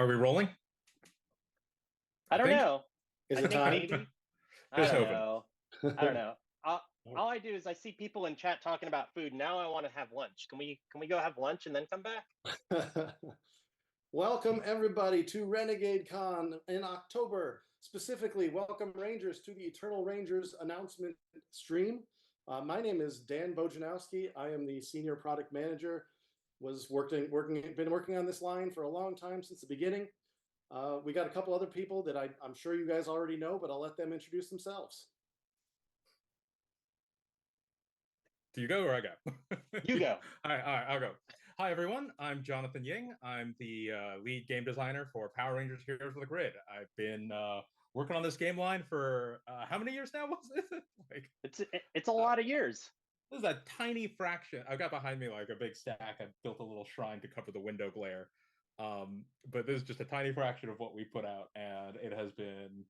Are we rolling? I don't know. Is I it think time? maybe. I Just don't hoping. know. I don't know. All I do is I see people in chat talking about food. Now I want to have lunch. Can we go have lunch and then come back? Welcome everybody to Renegade Con in October. Specifically, welcome Rangers to the Eternal Rangers announcement stream. My name is Dan Bojanowski. I am the senior product manager. Been working on this line for a long time, since the beginning. We got a couple other people that I'm sure you guys already know, but I'll let them introduce themselves. Do you go or I go? You go. All right, I'll go. Hi, everyone. I'm Jonathan Ying. I'm the lead game designer for Power Rangers Heroes of the Grid. I've been working on this game line for how many years now? Was it? It's a lot of years. This is a tiny fraction. I've got behind me like a big stack. I've built a little shrine to cover the window glare. But this is just a tiny fraction of what we put out, and it has been,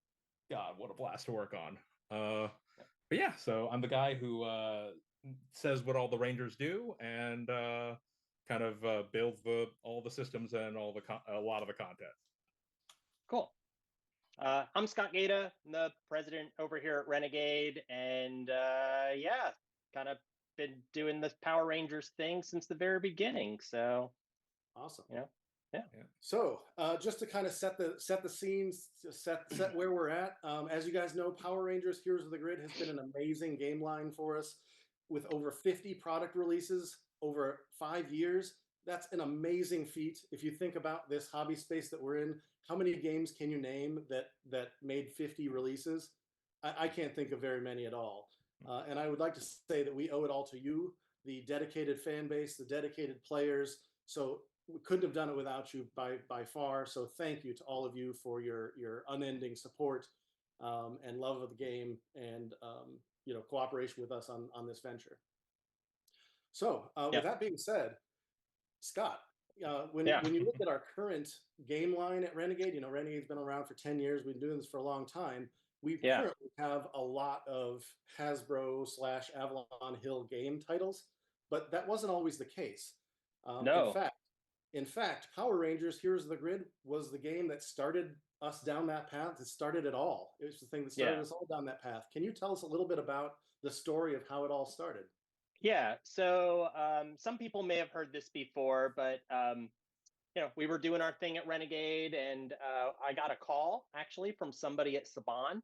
God, what a blast to work on. But yeah, so I'm the guy who says what all the Rangers do and kind of builds all the systems and a lot of the content. Cool. I'm Scott Gata. I'm the president over here at Renegade, and yeah, kind of been doing this Power Rangers thing since the very beginning. So awesome. Yeah. So just to kind of set the scenes, set where we're at. As you guys know, Power Rangers Heroes of the Grid has been an amazing game line for us, with over 50 product releases over 5 years. That's an amazing feat. If you think about this hobby space that we're in, how many games can you name that made 50 releases? I can't think of very many at all. And I would like to say that we owe it all to you, the dedicated fan base, the dedicated players. So we couldn't have done it without you by far. So thank you to all of you for your unending support and love of the game, and cooperation with us on this venture. So with that being said, Scott, when you look at our current game line at Renegade, Renegade's been around for 10 years. We've been doing this for a long time. We currently have a lot of Hasbro/Avalon Hill game titles, but that wasn't always the case. No. In fact, Power Rangers Heroes of the Grid was the game that started us down that path. It started it all. It was the thing that started us all down that path. Can you tell us a little bit about the story of how it all started? Yeah, so some people may have heard this before, but we were doing our thing at Renegade, and I got a call actually from somebody at Saban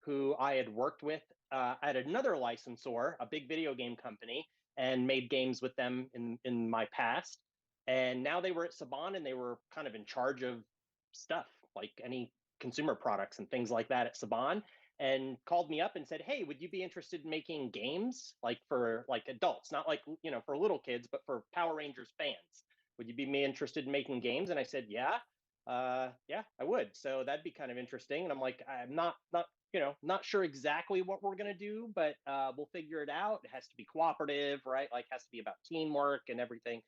who I had worked with at another licensor, a big video game company, and made games with them in my past. And now they were at Saban, and they were kind of in charge of stuff like any consumer products and things like that at Saban, and called me up and said, "Hey, would you be interested in making games like for like adults, not like, for little kids, but for Power Rangers fans? Would you be interested in making games?" And I said, yeah, I would. So that'd be kind of interesting. And I'm like, I'm not sure exactly what we're going to do, but we'll figure it out. It has to be cooperative, right? Like, has to be about teamwork and everything.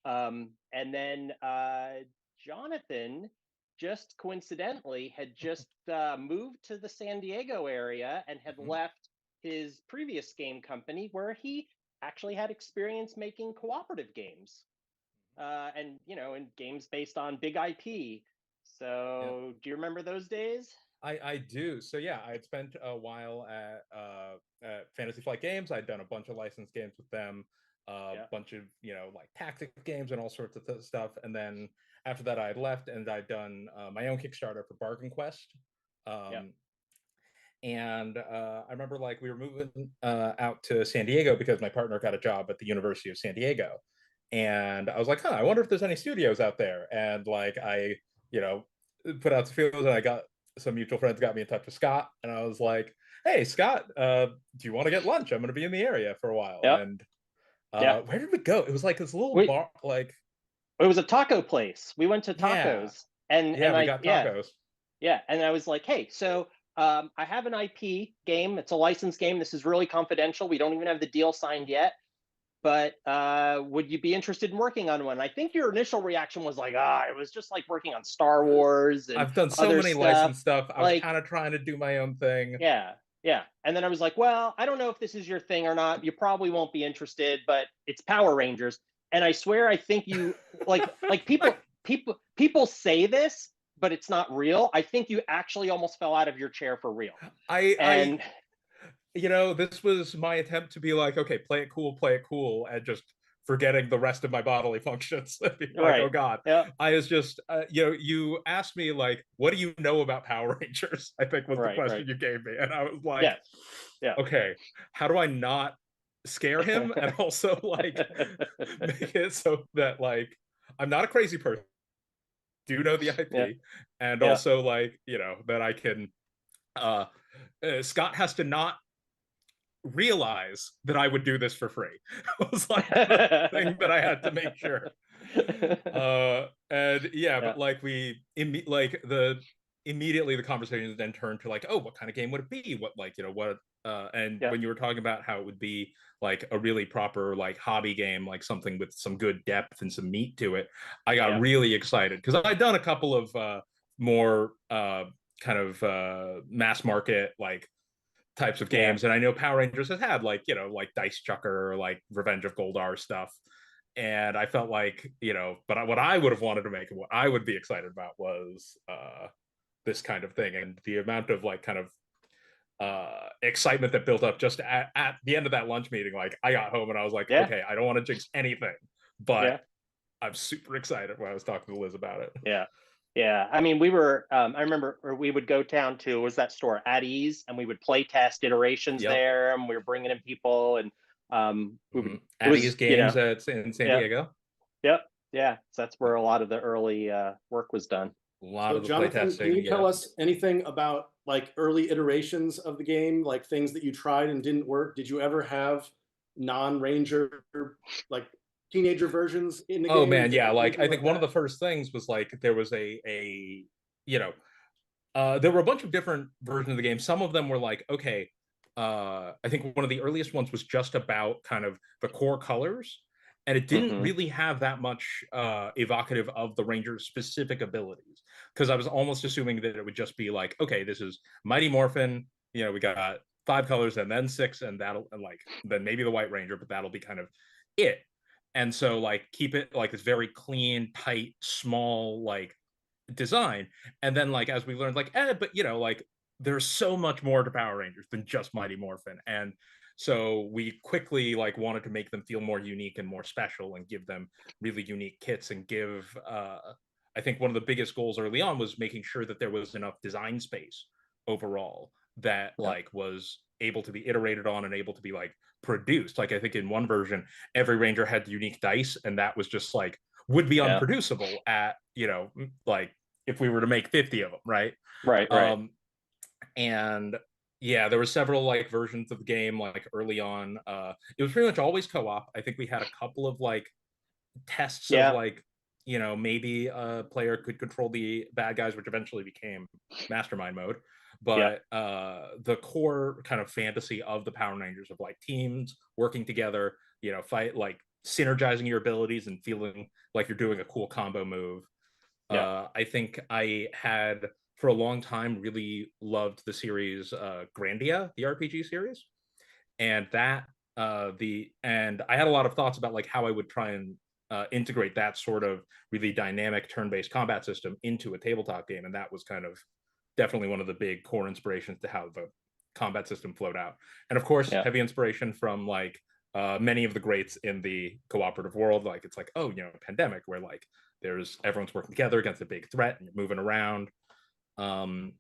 And then Jonathan just coincidentally had just moved to the San Diego area and had left his previous game company, where he actually had experience making cooperative games, and games based on big IP. So do you remember those days? I do. So yeah, I had spent a while at Fantasy Flight Games. I'd done a bunch of licensed games with them, a bunch of like tactics games and all sorts of stuff. And then after that, I had left, and I'd done my own Kickstarter for Bargain Quest. And I remember like we were moving out to San Diego because my partner got a job at the University of San Diego. And I was like, I wonder if there's any studios out there. And like I, put out the feelers, and I got some mutual friends got me in touch with Scott. And I was like, "Hey, Scott, do you want to get lunch? I'm going to be in the area for a while." And where did we go? It was like this little bar, like it was a taco place. We went to tacos, and we got tacos. And I was like, "Hey, so I have an IP game. It's a licensed game. This is really confidential. We don't even have the deal signed yet. But would you be interested in working on one?" I think your initial reaction was like, it was just like working on Star Wars and I've done so many licensed stuff. I was kind of trying to do my own thing. Yeah. And then I was like, well, I don't know if this is your thing or not. You probably won't be interested, but it's Power Rangers. And I swear, I think you like people say this, but it's not real, I think you actually almost fell out of your chair for real. I And this was my attempt to be like, okay, play it cool, and just forgetting the rest of my bodily functions. Like, oh right, God, yeah, I was just, you asked me like, what do you know about Power Rangers? I think was the right, question you gave me, and I was like, yeah, yeah. okay, how do I not scare him, and also like make it so that like I'm not a crazy person, do know the Yeah, IP, and yeah. also like that I can. Uh, Scott has to not realize that I would do this for free. It was like the thing that I had to make sure. And yeah, Yeah, but like like the immediately the conversation then turned to like, oh, what kind of game would it be? What like what and yeah, when you were talking about how it would be like a really proper like hobby game, like something with some good depth and some meat to it, I got yeah, really excited because I'd done a couple of more kind of mass market like types of yeah, games, and I know Power Rangers has had like like Dice Chucker or like Revenge of Goldar stuff, and I felt like but what I would have wanted to make and what I would be excited about was this kind of thing, and the amount of like kind of excitement that built up just at the end of that lunch meeting. Like I got home and I was like, yeah, okay, I don't want to jinx anything, but yeah, I'm super excited when I was talking to Liz about it. yeah. Yeah, I mean, we were. I remember we would go down to was that store At Ease, and we would play test iterations Yep. there, and we were bringing in people, and we would. It At Ease was, Games in San yeah, Diego. yep, yeah. So that's where a lot of the early work was done. A lot So of the Jonathan, can playtesting, you yeah. tell us anything about like early iterations of the game, like things that you tried and didn't work? Did you ever have non-ranger like teenager versions in the Oh game? man, yeah. Like Anything I think like one of that? the first things was like there was you know there were a bunch of different versions of the game. Some of them were like, okay, I think one of the earliest ones was just about kind of the core colors, and it didn't Hmm. really have that much evocative of the Ranger's specific abilities. Because I was almost assuming that it would just be like, okay, this is Mighty Morphin. We got 5 colors and then 6, and that'll and like then maybe the White Ranger, but that'll be kind of it. And so like keep it like this very clean, tight, small like design. And then like as we learned like but like there's so much more to Power Rangers than just Mighty Morphin. And so we quickly like wanted to make them feel more unique and more special and give them really unique kits and give I think one of the biggest goals early on was making sure that there was enough design space overall that Yeah, like was able to be iterated on and able to be like produced. Like I think in one version every ranger had unique dice, and that was just like would be yeah, unproducible at like if we were to make 50 of them, right? right, right. um and yeah, there were several like versions of the game like early on. It was pretty much always co-op. I think we had a couple of like tests of Yeah, like maybe a player could control the bad guys, which eventually became mastermind mode. yeah, But the core kind of fantasy of the Power Rangers of like teams working together, fight like synergizing your abilities and feeling like you're doing a cool combo move. yeah, I think I had for a long time really loved the series Grandia, the RPG series, and that and I had a lot of thoughts about like how I would try and integrate that sort of really dynamic turn-based combat system into a tabletop game, and that was kind of definitely one of the big core inspirations to how the combat system flowed out. And of course, yeah, heavy inspiration from like many of the greats in the cooperative world. Like it's like, oh, pandemic, where like there's everyone's working together against a big threat and you're moving around. Um,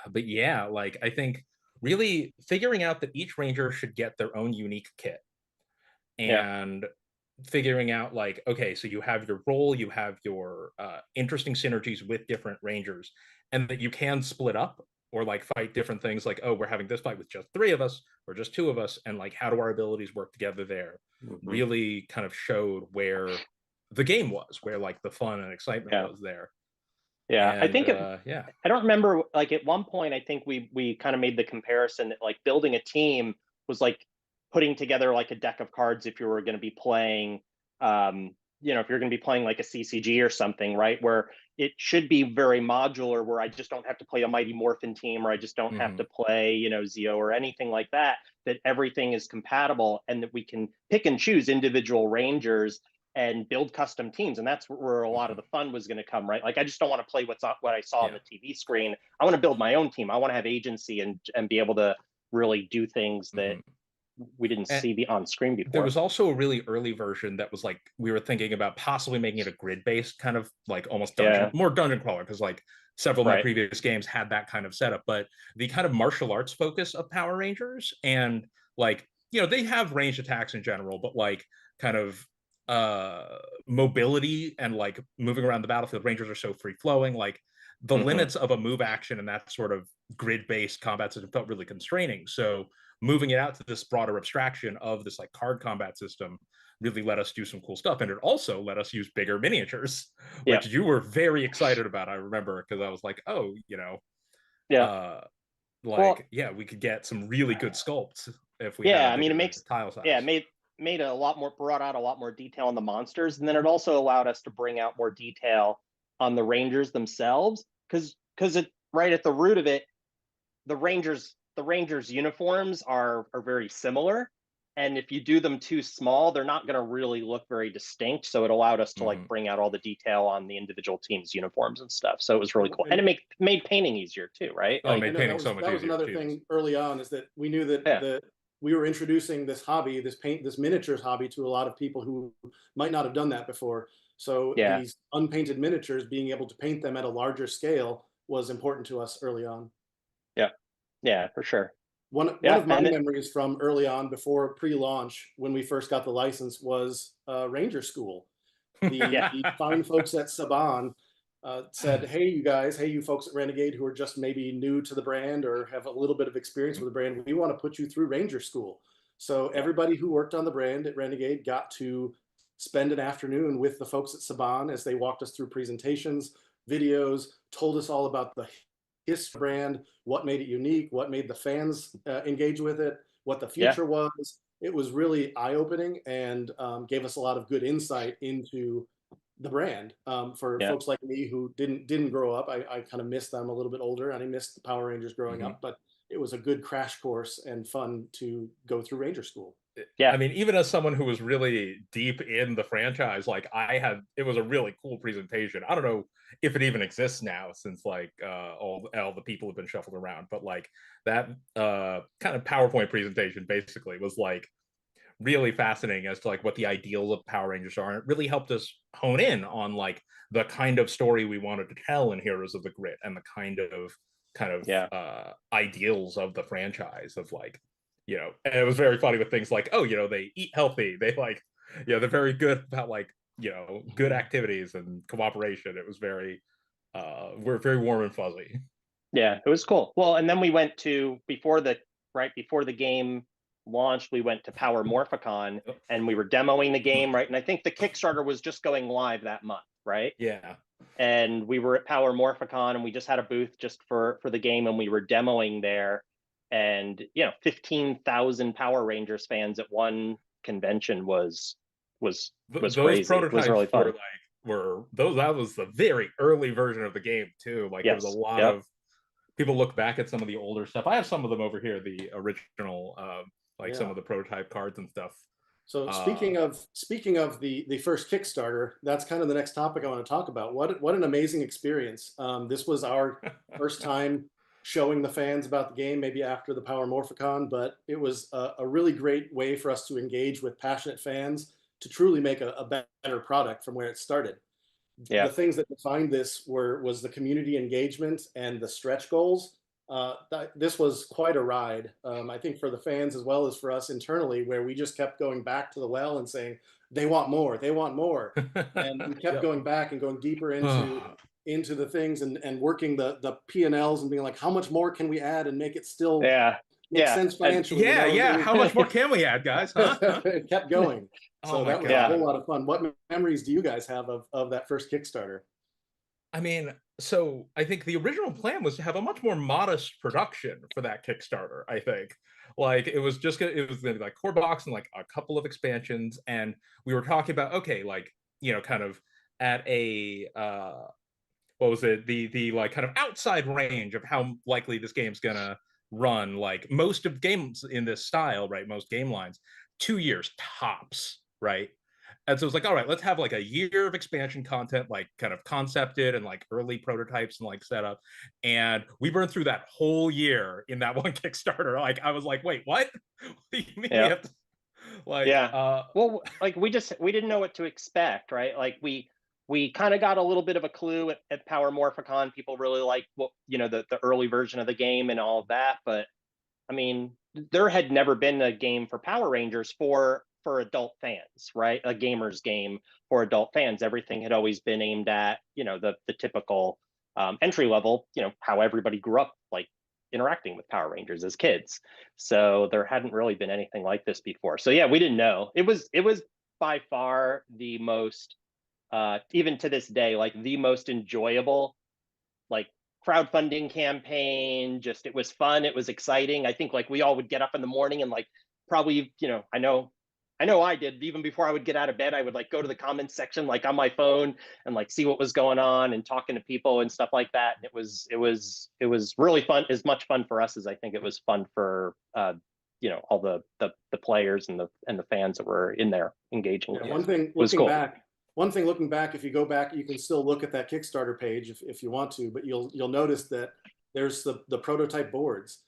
but yeah, like I think really figuring out that each ranger should get their own unique kit, yeah, and figuring out like, okay, so you have your role, you have your interesting synergies with different rangers, and that you can split up or like fight different things, like, oh, we're having this fight with just 3 of us or just 2 of us, and like how do our abilities work together there, hmm, really kind of showed where the game was, where like the fun and excitement yeah, was there. yeah. I And think yeah. I don't remember, like at one point I think we kind of made the comparison that like building a team was like putting together like a deck of cards if you were going to be playing if you're going to be playing like a CCG or something, right? Where it should be very modular, where I just don't have to play a Mighty Morphin team, or I just don't have Mm-hmm. to play, Zeo or anything like that, that everything is compatible and that we can pick and choose individual rangers and build custom teams. And that's where a lot of the fun was going to come, right? Like, I just don't want to play what I saw on the TV screen. I want to build my own team. I want to have agency and be able to really do things that we didn't see on screen before. There was also a really early version that was like, we were thinking about possibly making it a grid-based kind of like almost more dungeon crawler, because like several of my previous games had that kind of setup. But the kind of martial arts focus of Power Rangers, and like, you know, they have ranged attacks in general, but like kind of mobility and like moving around the battlefield, Rangers are so free-flowing, like the limits of a move action and that sort of grid-based combat system felt really constraining. So moving it out to this broader abstraction of this like card combat system really let us do some cool stuff. And it also let us use bigger miniatures, which you were very excited about, I remember, because I was like, oh, you know, we could get some really good sculpts if we had I mean, it makes tile size. Made a lot more, brought out a lot more detail on the monsters, and then it also allowed us to bring out more detail on the Rangers themselves, because it, right at the root of it, the Rangers uniforms are very similar, and if you do them too small, they're not going to really look very distinct. So it allowed us to like bring out all the detail on the individual teams' uniforms and stuff. So it was really cool, and it made painting easier too, right? Oh, like, it made painting so much easier. That was another thing early on, is that we knew that we were introducing this hobby, this miniatures hobby, to a lot of people who might not have done that before. So these unpainted miniatures, being able to paint them at a larger scale was important to us early on. Yeah, for sure. One of my memories from early on, before pre-launch, when we first got the license, was Ranger School. The fine folks at Saban said, hey, you folks at Renegade who are just maybe new to the brand or have a little bit of experience with the brand, we want to put you through Ranger School. So everybody who worked on the brand at Renegade got to spend an afternoon with the folks at Saban as they walked us through presentations, videos, told us all about the history brand, what made it unique, what made the fans engage with it, what the future was. It was really eye-opening, and gave us a lot of good insight into the brand. For folks like me who didn't grow up, I kind of missed them a little bit older, and I missed the Power Rangers growing up, but it was a good crash course and fun to go through Ranger School. I mean, even as someone who was really deep in the franchise, like it was a really cool presentation. I don't know if it even exists now, since like all the people have been shuffled around, but like that kind of PowerPoint presentation basically was like really fascinating as to like what the ideals of Power Rangers are. And it really helped us hone in on like the kind of story we wanted to tell in Heroes of the Grid, and the kind of ideals of the franchise, of like, you know. And it was very funny with things like, oh, you know, they eat healthy, they like, you know, they're very good about like, you know, good activities and cooperation. It was very we're very warm and fuzzy. Yeah, it was cool. Well, and then we went to, before the game launched, we went to Power Morphicon, and we were demoing the game, right? And I think the Kickstarter was just going live that month, right? Yeah. And we were at Power Morphicon, and we just had a booth just for the game, and we were demoing there. And, you know, 15,000 Power Rangers fans at one convention was crazy. Prototypes it was really fun. That was the very early version of the game too. Like there was a lot of people look back at some of the older stuff. I have some of them over here, the original some of the prototype cards and stuff. So speaking of the first Kickstarter, that's kind of the next topic I want to talk about. What an amazing experience. This was our first time showing the fans about the game, maybe after the Power Morphicon, but it was a really great way for us to engage with passionate fans to truly make a better product from where it started. The things that defined this was the community engagement and the stretch goals. This was quite a ride, I think, for the fans as well as for us internally, where we just kept going back to the well and saying, they want more, and we kept going back and going deeper into the things, and working the P&Ls and being like, how much more can we add and make it still make sense financially? How much more can we add, guys? It kept going. So that was a whole lot of fun. What memories do you guys have of that first Kickstarter? I mean, so I think the original plan was to have a much more modest production for that Kickstarter. I think like it was going to be like core box and like a couple of expansions, and we were talking about, okay, like, you know, kind of at a what was it, the like kind of outside range of how likely this game's gonna run. Like most of games in this style, right, most game lines, 2 years tops, right? And so it's like, all right, let's have like a year of expansion content, like kind of concepted and like early prototypes and like setup. And we burned through that whole year in that one Kickstarter. Like I was like, wait, what? What do you mean we Yeah. have to like Yeah. Well, like we didn't know what to expect, right? Like we kind of got a little bit of a clue at Power Morphicon. People really like what, you know, the early version of the game and all of that. But I mean, there had never been a game for Power Rangers for adult fans, right? A gamer's game for adult fans. Everything had always been aimed at, you know, the typical entry level, you know, how everybody grew up like interacting with Power Rangers as kids. So there hadn't really been anything like this before. So yeah, we didn't know. It was by far the most even to this day, like the most enjoyable like crowdfunding campaign. Just it was fun, it was exciting. I think like we all would get up in the morning and like probably, you know, I know I did, even before I would get out of bed, I would like go to the comments section like on my phone and like see what was going on and talking to people and stuff like that. And it was really fun, as much fun for us as I think it was fun for you know, all the players and the fans that were in there engaging with Yeah, it. one thing It was looking cool. back, if you go back, you can still look at that Kickstarter page if you want to, but you'll notice that there's the prototype boards.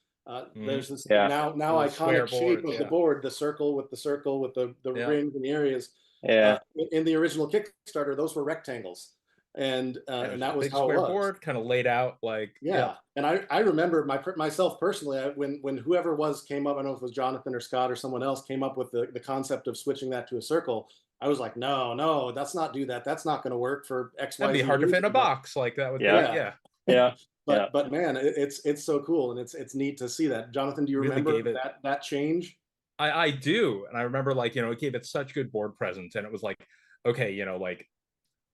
There's this Yeah. now Little square iconic shape boards, of the yeah. board, the circle with the Yeah. rings and the areas. Yeah. In the original Kickstarter, those were rectangles, and It was that a was big how it square was. board, kind of laid out like Yeah, and I remember myself personally, when whoever came up, I don't know if it was Jonathan or Scott or someone else came up with the concept of switching that to a circle. I was like, no, that's not do that. That's not going to work for X, that'd Y, be Z hard to fit in a reason. But box. Like that would be Yeah. yeah. Yeah. Yeah. but man, it's so cool, and it's neat to see that. Jonathan, do you Really remember gave it that change? I do. And I remember like, you know, it gave it such good board presence. And it was like, okay, you know, like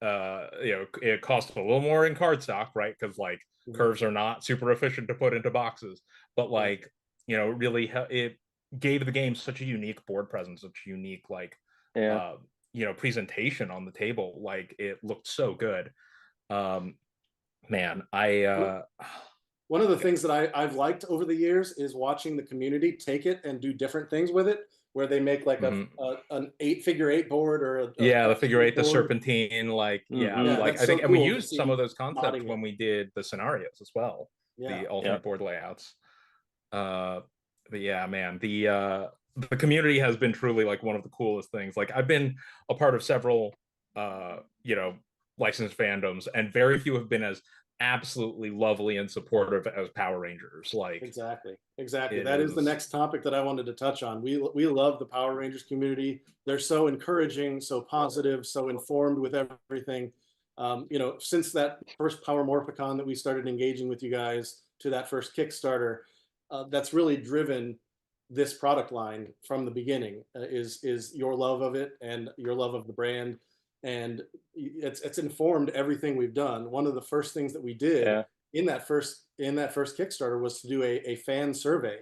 you know, it costs a little more in cardstock, right? Because like curves are not super efficient to put into boxes. But like, you know, really it gave the game such a unique board presence, such a unique like Yeah. you know, presentation on the table. Like it looked so good. Man, One of the things that I've liked over the years is watching the community take it and do different things with it, where they make like an figure eight board or yeah, the a figure eight, the board. serpentine, like yeah, Yeah, like that's I so think, and we cool to used some see of those concepts modding it. when we did the scenarios as well, Yeah. the alternate board layouts. But yeah, man, the community has been truly like one of the coolest things. Like I've been a part of several you know, licensed fandoms, and very few have been as absolutely lovely and supportive as Power Rangers. Like Exactly. That is the is next topic that I wanted to touch on. We love the Power Rangers community. They're so encouraging, so positive, so informed with everything. You know, since that first Power Morphicon that we started engaging with you guys to that first Kickstarter, that's really driven this product line from the beginning. Is your love of it and your love of the brand, and it's informed everything we've done. One of the first things that we did Yeah. in that first Kickstarter was to do a fan survey.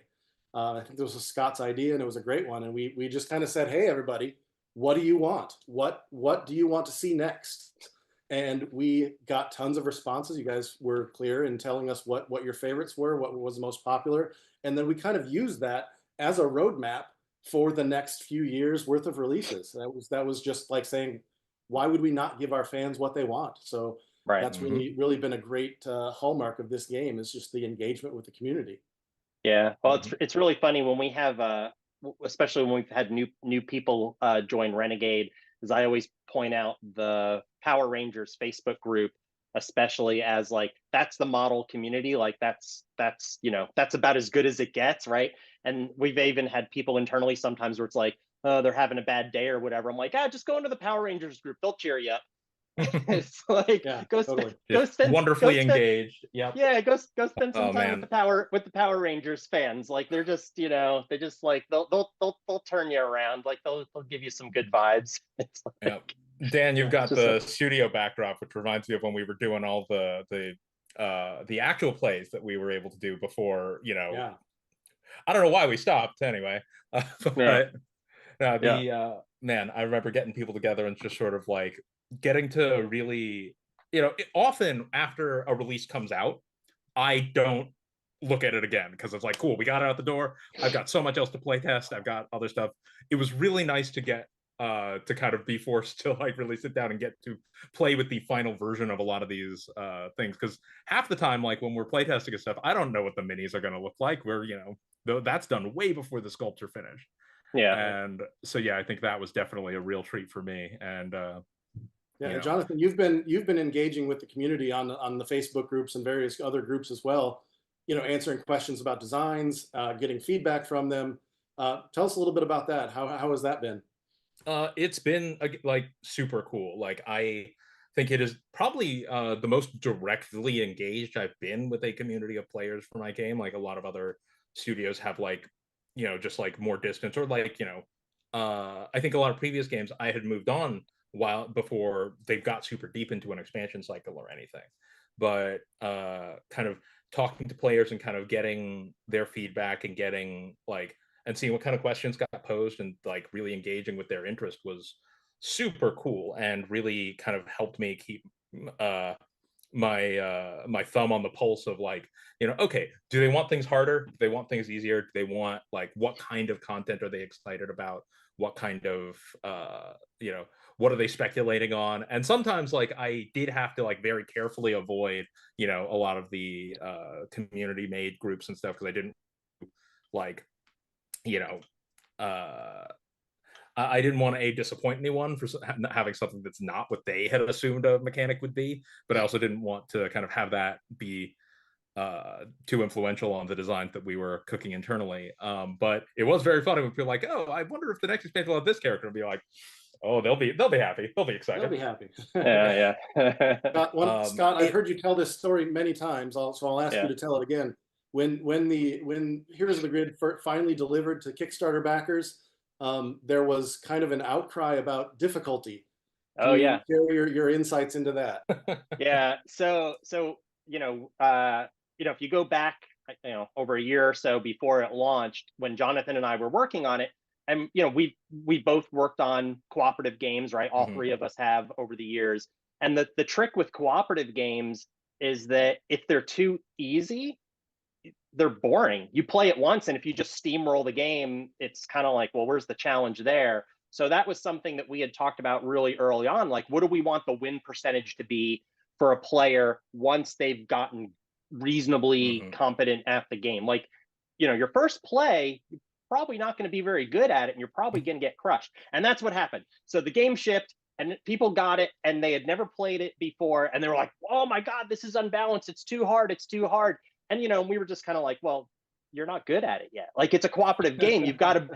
I think this was Scott's idea, and it was a great one. And we just kind of said, "Hey, everybody, what do you want? What do you want to see next?" And we got tons of responses. You guys were clear in telling us what your favorites were, what was most popular, and then we kind of used that as a roadmap for the next few years worth of releases. That was just like saying, why would we not give our fans what they want? So Right. that's really been a great hallmark of this game, is just the engagement with the community. Yeah. Well, it's really funny when we have especially when we've had new people join Renegade, as I always point out the Power Rangers Facebook group, especially as like that's the model community. Like that's you know, that's about as good as it gets, right? And we've even had people internally sometimes where it's like, oh, they're having a bad day or whatever. I'm like, just go into the Power Rangers group. They'll cheer you up. It's like totally. go spend wonderfully engaged. Yep. Yeah, go spend some Oh time man, with the Power Rangers fans. Like they're just, you know, they just like they'll turn you around. Like they'll give you some good vibes. It's like, yep. Dan, you've got just the studio backdrop, which reminds me of when we were doing all the actual plays that we were able to do before, you know. Yeah. I don't know why we stopped anyway. But no, Yeah. man, I remember getting people together and just sort of like getting to really, you know, often after a release comes out, I don't look at it again because it's like, cool, we got it out the door. I've got so much else to play test. I've got other stuff. It was really nice to get to kind of be forced to like really sit down and get to play with the final version of a lot of these things, because half the time, like when we're playtesting and stuff, I don't know what the minis are going to look like. We're, you know, though that's done way before the sculpture finished. Yeah. And so yeah, I think that was definitely a real treat for me. And yeah, you know, Jonathan, you've been engaging with the community on the Facebook groups and various other groups as well. You know, answering questions about designs, getting feedback from them. Tell us a little bit about that. How has that been? it's been like super cool. Like I think it is probably the most directly engaged I've been with a community of players for my game. Like a lot of other studios have like, you know, just like more distance, or like, you know, I think a lot of previous games I had moved on while before they got super deep into an expansion cycle or anything. But kind of talking to players and kind of getting their feedback and getting like and seeing what kind of questions got posed and like really engaging with their interest was super cool, and really kind of helped me keep uh my thumb on the pulse of like, you know, okay, do they want things harder, do they want things easier, do they want like what kind of content are they excited about, what kind of you know, what are they speculating on. And sometimes like I did have to like very carefully avoid, you know, a lot of the community made groups and stuff, because I didn't like, you know, uh I didn't want to disappoint anyone for having something that's not what they had assumed a mechanic would be, but I also didn't want to kind of have that be too influential on the designs that we were cooking internally. But it was very funny when people were like, "Oh, I wonder if the next expansion will have this character," and be like, "Oh, they'll be happy, they'll be They'll excited." be happy. Yeah. Scott, I've heard you tell this story many times, so I'll ask you Yeah. to tell it again. When Heroes of the Grid finally delivered to Kickstarter backers, there was kind of an outcry about difficulty. Can Oh you yeah. share your insights into that? Yeah. So if you go back, over a year or so before it launched, when Jonathan and I were working on it, and we both worked on cooperative games, right? All Mhm. three of us have over the years. And the trick with cooperative games is that if they're too easy, they're boring. You play it once, and if you just steamroll the game, it's kind of like, well, where's the challenge there? So that was something that we had talked about really early on. Like, what do we want the win percentage to be for a player once they've gotten reasonably Mhm. competent at the game? Like, your first play, you're probably not going to be very good at it, and you're probably going to get crushed. And that's what happened. So the game shipped, and people got it, and they had never played it before, and they were like, oh my God, this is unbalanced. It's too hard. It's too hard. And we were just kind of like, well, you're not good at it yet. Like, it's a cooperative game. You've got to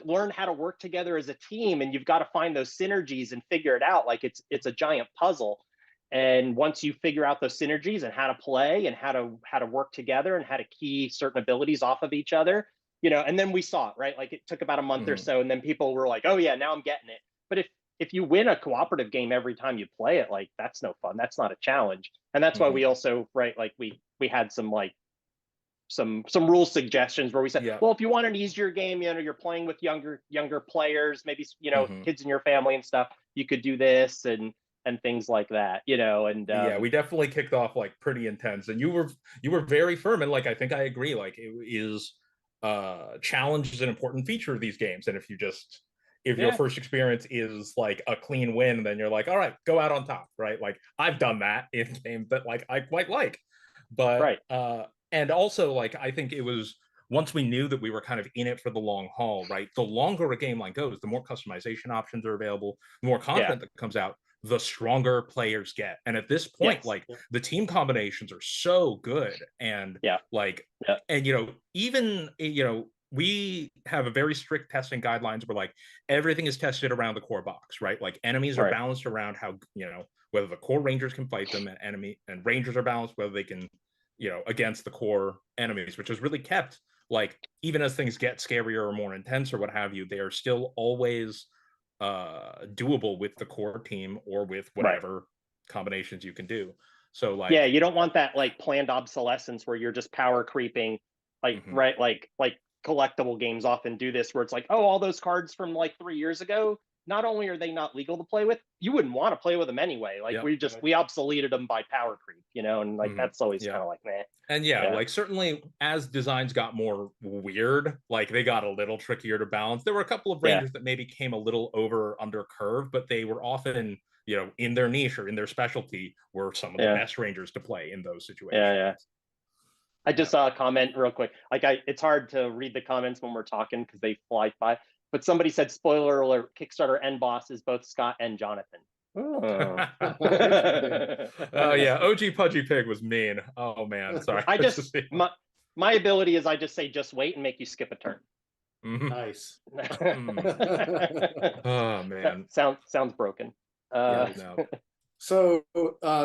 learn how to work together as a team, and you've got to find those synergies and figure it out. Like, it's a giant puzzle. And once you figure out those synergies and how to play and how to work together and how to key certain abilities off of each other, and then we saw it, right? Like, it took about a month or Mhm. so, and then people were like, oh yeah, now I'm getting it. But if you win a cooperative game every time you play it, like, that's no fun. That's not a challenge. And that's why Mhm. we also, right, like, we had some like some rule suggestions where we said, Yeah. well, if you want an easier game, you're playing with younger players, maybe Mhm. kids in your family and stuff, you could do this and things like that, and Yeah, we definitely kicked off like pretty intense, and you were very firm, and like I think I agree. Like it is challenge is an important feature of these games, and if your yeah, first experience is like a clean win, then you're like, all right, go out on top, right? Like I've done that in games that like I quite like. But right, and also like I think it was once we knew that we were kind of in it for the long haul, right? The longer a game line goes, the more customization options are available, the more yeah, content that comes out, the stronger players get. And at this point, yes, like the team combinations are so good. And yeah, like, yeah, and even, we have a very strict testing guidelines where like everything is tested around the core box, right? Like enemies are right, balanced around how, whether the core rangers can fight them, and rangers are balanced whether they can, against the core enemies, which is really kept like even as things get scarier or more intense or what have you, they are still always doable with the core team or with right. whatever combinations you can do. So Yeah, like, you don't want that like planned obsolescence where you're just power creeping, like, mhm, right, like collectible games often do this, where it's like, oh, all those cards from like 3 years ago, not only are they not legal to play with, you wouldn't want to play with them anyway. Like we obsoleted them by power creep, and like that's always kind of like, meh. And like certainly as designs got more weird, like they got a little trickier to balance. There were a couple of Rangers that maybe came a little under curve, but they were often, in their niche or in their specialty, were some of the best Rangers to play in those situations. I just saw a comment real quick. Like it's hard to read the comments when we're talking because they fly by. But somebody said, spoiler alert, Kickstarter end boss is both Scott and Jonathan. Oh yeah, OG Pudgy Pig was mean. Oh man, sorry. I just my ability is I just say just wait and make you skip a turn. Nice. Oh man, sounds broken. Yeah, no. So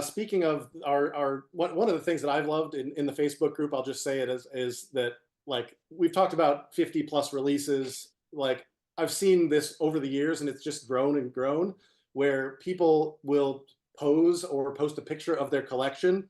speaking of our one of the things that I've loved in the Facebook group, I'll just say it is that, like, we've talked about 50 plus releases. Like, I've seen this over the years, and it's just grown and grown, where people will pose or post a picture of their collection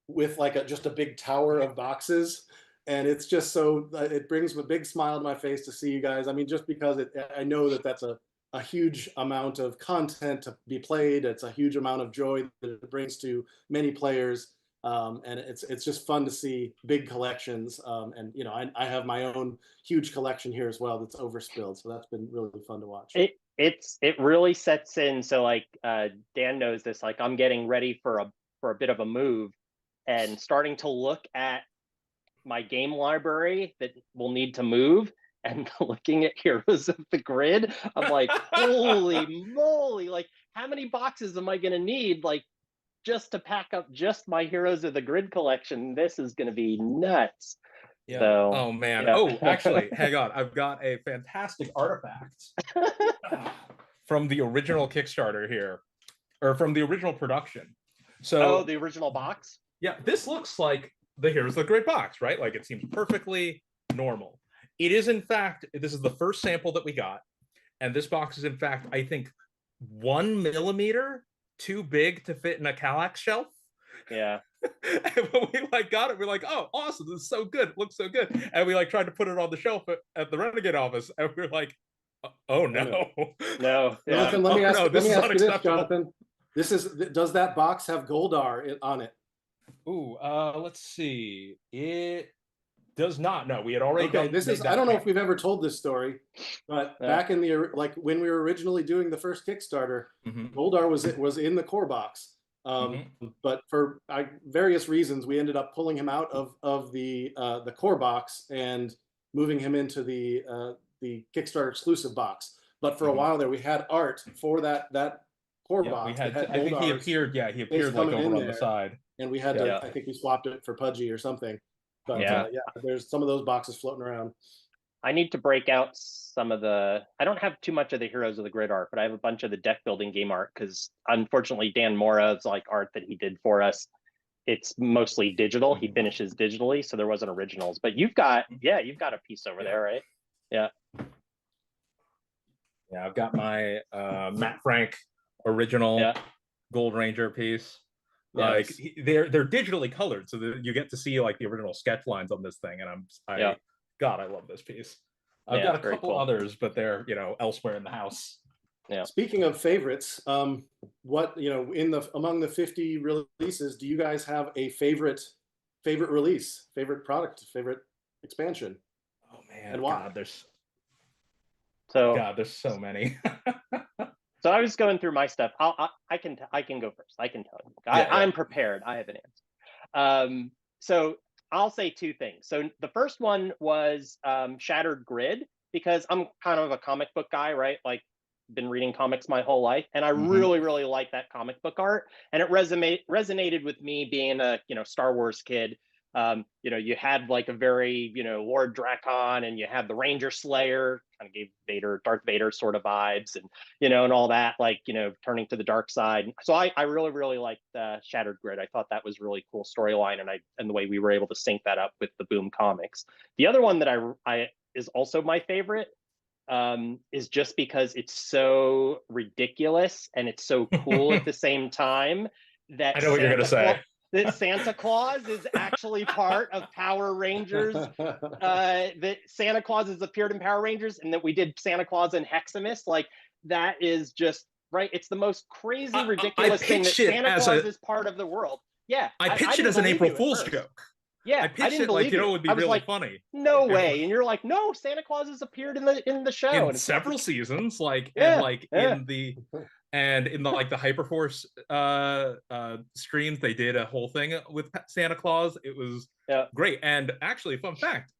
with like just a big tower of boxes. And it's just so, it brings a big smile to my face to see you guys. I mean, just because I know that that's a huge amount of content to be played. It's a huge amount of joy that it brings to many players. And it's just fun to see big collections. And I have my own huge collection here as well that's overspilled. So that's been really fun to watch. It really sets in. So like Dan knows this, like I'm getting ready for a bit of a move and starting to look at my game library that will need to move, and looking at Heroes of the Grid. I'm like, holy moly, like how many boxes am I gonna need, like, just to pack up just my Heroes of the Grid collection? This is gonna be nuts. Yeah. So, oh man. Oh, actually, hang on. I've got a fantastic artifact from the original Kickstarter here, or from the original production. So the original box? Yeah, this looks like the Heroes of the Grid box, right? Like it seems perfectly normal. It is, in fact, this is the first sample that we got. And this box is, in fact, I think 1 millimeter too big to fit in a Kallax shelf. Yeah. And when we got it, we're like, oh, awesome, this is so good, it looks so good. And we tried to put it on the shelf at the Renegade office, and we were like, oh no. No. Jonathan, let me ask you this, Jonathan. Does that box have Goldar on it? Ooh, let's see. It does not. No, we had already done. I don't know if we've ever told this story, but back in the when we were originally doing the first Kickstarter, Goldar was in the core box. But for various reasons, we ended up pulling him out of the core box and moving him into the Kickstarter exclusive box. But for a while there, we had art for that core box. I think he appeared. Yeah, he appeared like over on the side. And we had to. I think we swapped it for Pudgy or something. But there's some of those boxes floating around. I need to break out some of I don't have too much of the Heroes of the Grid art, but I have a bunch of the deck building game art, because unfortunately Dan Morav's art that he did for us, it's mostly digital. He finishes digitally, so there wasn't originals. But you've got a piece over there, right? Yeah. Yeah, I've got my Matt Frank original Gold Ranger piece. Like they're digitally colored, so that you get to see like the original sketch lines on this thing, and God, I love this piece. I've got a couple others, but they're elsewhere in the house. Yeah. Speaking of favorites, what among the 50 releases, do you guys have a favorite release, favorite product, favorite expansion? Oh man, and why? God, there's so many. So I was going through my stuff. I can go first. I can tell you. I'm prepared. I have an answer. So I'll say two things. So the first one was Shattered Grid, because I'm kind of a comic book guy, right? Like, been reading comics my whole life, and I really, really like that comic book art, and it resonated with me being a Star Wars kid. You had like a very Lord Drakon, and you had the Ranger Slayer, kind of gave Darth Vader sort of vibes, and and all that, like turning to the dark side. So I really, really liked Shattered Grid. I thought that was really cool storyline, and the way we were able to sync that up with the Boom comics. The other one that I is also my favorite is just because it's so ridiculous and it's so cool at the same time that I know what you're gonna say. That Santa Claus is actually part of Power Rangers, that Santa Claus has appeared in Power Rangers, and that we did Santa Claus and Heximus. Like, that is just right. It's the most crazy, I ridiculous thing that pitched it Santa as Claus a is part of the world. Yeah, I pitched it didn't as an believe April you at Fool's first. joke. Yeah, I I pitched didn't it like, believe you know, you. it would be I was really like, funny. no If, way. And you're like, no, Santa Claus has appeared in the show. in And it's several like, seasons, like, and yeah, like yeah, in the like the Hyperforce streams, they did a whole thing with Santa Claus. It was yeah, great. And actually, fun fact,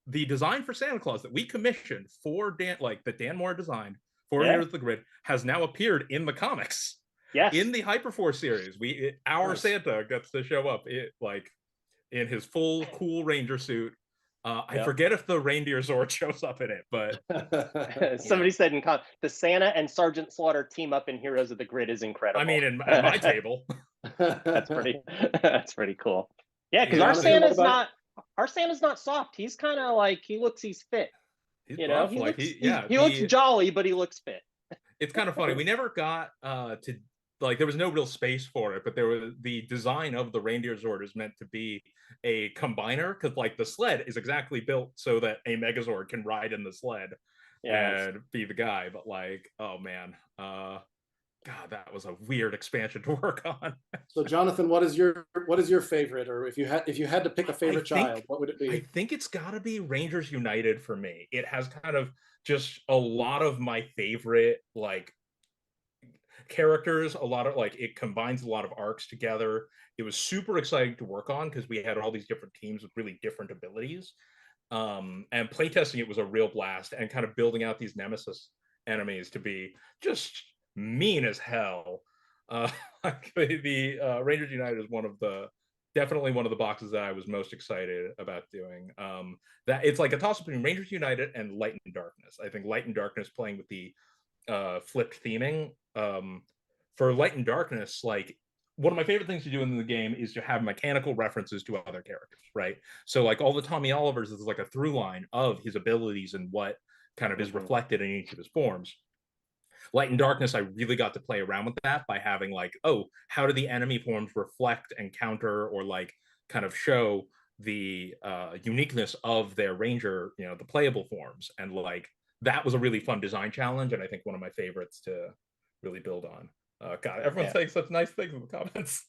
the design for Santa Claus that we commissioned for Dan, like that Dan Moore designed for yeah, Heroes of the Grid, has now appeared in the comics. yes. In the Hyperforce series, our Nice. Santa gets to show up like in his full cool ranger suit. I Yep. forget if the reindeer Zord shows up in it, but Somebody said in the Santa and Sergeant Slaughter team up in Heroes of the Grid is incredible. I mean, at my table. That's pretty cool. Yeah, because Yeah, our Santa's not soft. He's kind of like he's fit. he's You know, buff. he Like looks he looks jolly, but he looks fit. It's kind of funny. We never got to, like, there was no real space for it, but there was the design of the reindeer Zord is meant to be a combiner, because like the sled is exactly built so that a Megazord can ride in the sled and be the guy. But like, oh man, God, that was a weird expansion to work on. So Jonathan, what is your favorite, or if you had to pick a favorite child, what would it be? I think it's got to be Rangers United for me. It has kind of just a lot of my favorite like characters, a lot of like, it combines a lot of arcs together. It was super exciting to work on because we had all these different teams with really different abilities. And playtesting it was a real blast, and kind of building out these nemesis enemies to be just mean as hell. The Rangers United is definitely one of the boxes that I was most excited about doing. That it's like a toss up between Rangers United and Light and Darkness. I think Light and Darkness, playing with the flipped theming, for Light and Darkness, like, one of my favorite things to do in the game is to have mechanical references to other characters, right? So like all the Tommy Olivers is like a through line of his abilities and what kind of is reflected in each of his forms. Light and Darkness, I really got to play around with that by having like, oh, how do the enemy forms reflect and counter, or like kind of show the uniqueness of their ranger, you know, the playable forms. And like, that was a really fun design challenge, and I think one of my favorites to really build on. God, everyone's saying such nice things in the comments.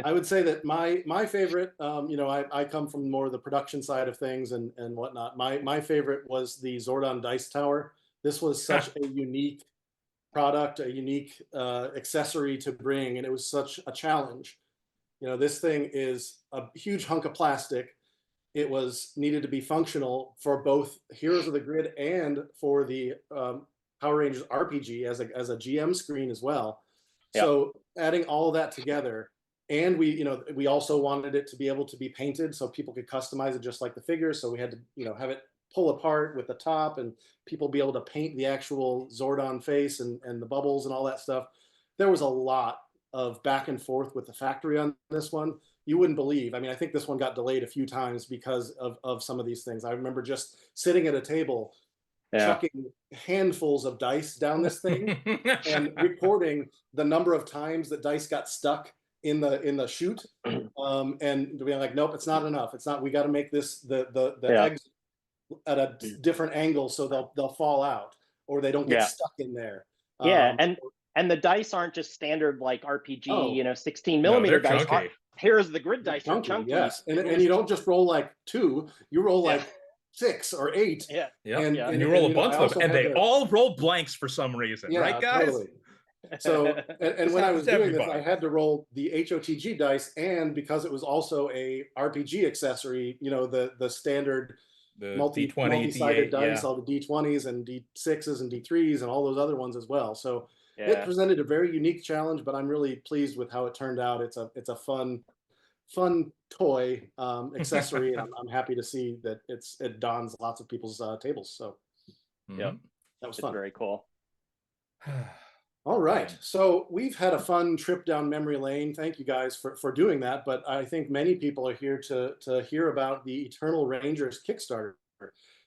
I would say that my favorite, you know, I come from more of the production side of things and whatnot. My favorite was the Zordon Dice Tower. This was such a unique product, a unique accessory to bring, and it was such a challenge. You know, this thing is a huge hunk of plastic. It was needed to be functional for both Heroes of the Grid and for the Power Rangers RPG as a GM screen as well. Yeah. So adding all of that together, and we also wanted it to be able to be painted so people could customize it just like the figures. So we had to, you know, have it pull apart with the top, and people be able to paint the actual Zordon face and the bubbles and all that stuff. There was a lot of back and forth with the factory on this one. You wouldn't believe. I mean, I think this one got delayed a few times because of some of these things. I remember just sitting at a table, chucking handfuls of dice down this thing and recording the number of times that dice got stuck in the chute, and being like, nope, it's not enough. It's not. We got to make this the eggs at a different angle so they'll fall out, or they don't get stuck in there. Yeah, and the dice aren't just standard like RPG, you know, 16 millimeter dice. Chunky. Here's the grid dice are chunky. Yes, and you don't just roll like 2, you roll like 6 or 8. Yeah, and you roll a bunch of them, and they all roll blanks for some reason, right, guys? Totally. So, and when I was doing this, I had to roll the HOTG dice, and because it was also a RPG accessory, you know, the standard multi-sided dice, all the D20s and D6s and D3s and all those other ones as well. So it presented a very unique challenge, but I'm really pleased with how it turned out. It's a fun toy accessory, and I'm happy to see that it dons lots of people's tables. So that was fun. Very cool. All right, so we've had a fun trip down memory lane. Thank you guys for doing that. But I think many people are here to hear about the Eternal Rangers Kickstarter.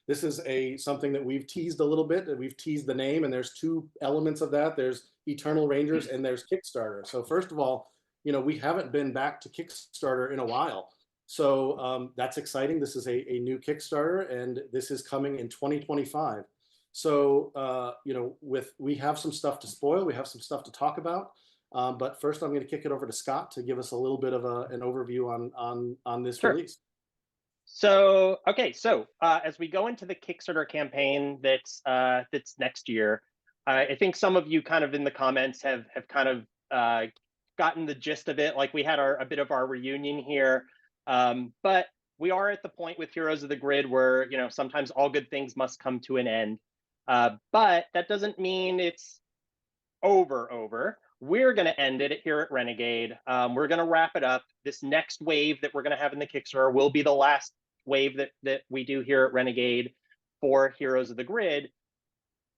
This is something that we've teased a little bit. We've teased the name, and there's 2 elements of that. There's Eternal Rangers and there's Kickstarter. So first of all, you know, we haven't been back to Kickstarter in a while. So that's exciting. This is a new Kickstarter, and this is coming in 2025. So we have some stuff to spoil, we have some stuff to talk about. But first, I'm going to kick it over to Scott to give us a little bit of an overview on this Sure. release. So okay, so as we go into the Kickstarter campaign that's next year, I think some of you kind of in the comments have kind of gotten the gist of it. Like we had a bit of our reunion here, but we are at the point with Heroes of the Grid where sometimes all good things must come to an end. But that doesn't mean it's over. We're going to end it here at Renegade. We're going to wrap it up. This next wave that we're going to have in the Kickstarter will be the last wave that we do here at Renegade for Heroes of the Grid.